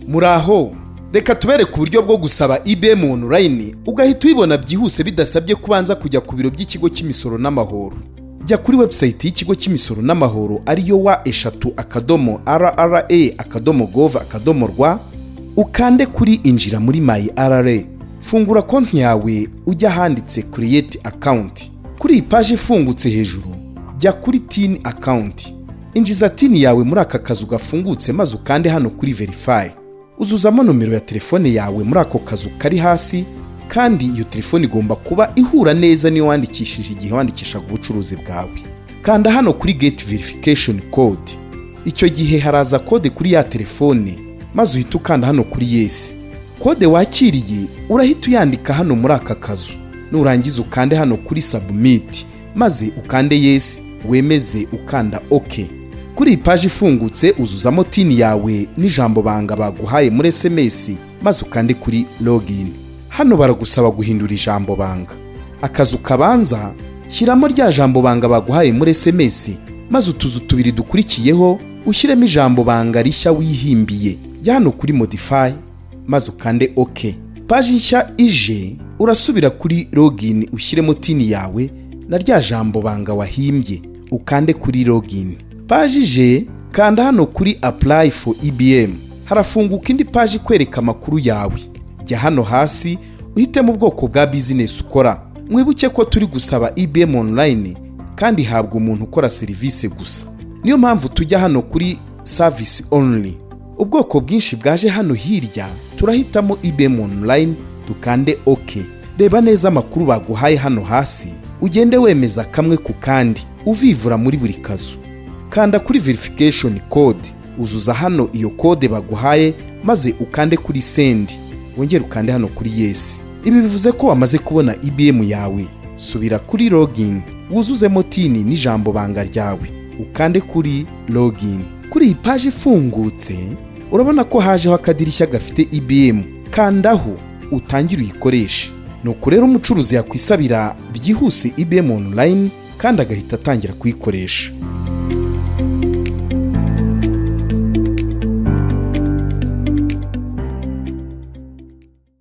Muraho, reka tubereke uburyo bwo gusaba IBM online ugahita uyibona byihuse bidasabye kubanza kujya ku biro by'ikigo cy'imisoro n'amahoro. Jya kuri website y'ikigo cy'imisoro n'amahoro ariyo wa@rra.gov.rw ukande kuri injira muri My RRA. Fungura konti yawe ujya handitse create account. Kuri iyi page ifungutse hejuru, jya kuri tin account. Injiza tin yawe muri aka kazu gafungutse maze ukande hano kuri verify. Uzuzamo nomero ya telefone yawe muri ako kazu kari hasi, kandi iyo telefone igomba kuba ihura neza niyo wandikishije igihe wandikishaga ubucuruzi bwawe. Kanda hano kuri get verification code. Icyo gihe haraza code kuri ya telefone maze uhita ukanda hano kuri yes. Code wakiriye urahita uyandika hano muri aka kazu. Nurangiza ukande hano kuri submit maze ukande yes wemeze ukanda OK. Kuri iyi page ifungutse uzuzamo tin yawe n'ijambo banga baguhaye muri SMS maze ukande kuri login. Hano baragusaba guhindura ijambo banga. Akazu kabanza shyiramo rya jambo banga baguhaye muri SMS maze utuzu tubiri dukurikiyeho ushyiremo ijambo banga rishya wihimbiye. Jya hano kuri modify maze ukande OK. Page nshya ije urasubira kuri login ushyiremo tin yawe na rya jambo banga wahimbye ukande kuri login. Page ije kanda hano kuri apply for IBM. Harafunguka indi page ikwereka amakuru yawe. Jya hano hasi uhitemo ubwoko bwa business ukora. Mwibuke ko turi gusaba IBM online kandi habwa umuntu ukora service gusa. Niyo mpamvu tujya hano kuri service only. Ubwoko bwinshi bwaje hano hirya turahitamo IBM online dukande OK. Reba neza amakuru baguhaye hano hasi ugende wemeza kamwe ku kandi uvivura muri buri kazu. Kanda kuri verification code, uzuza hano iyo code baguhaye maze ukande kuri send, wongere ukande hano kuri yes. Ibi bivuze ko wamaze kubona IBM yawe. Subira kuri login, wuzuzemo tin n'ijambo banga ryawe, ukande kuri login. Kuri iyi page ifungutse urabona ko hajeho akadirishya gafite IBM. Kandaho utangire uyikoreshe. Nuko rero umucuruzi yakwisabira byihuse IBM online kandi agahita atangira kuyikoresha.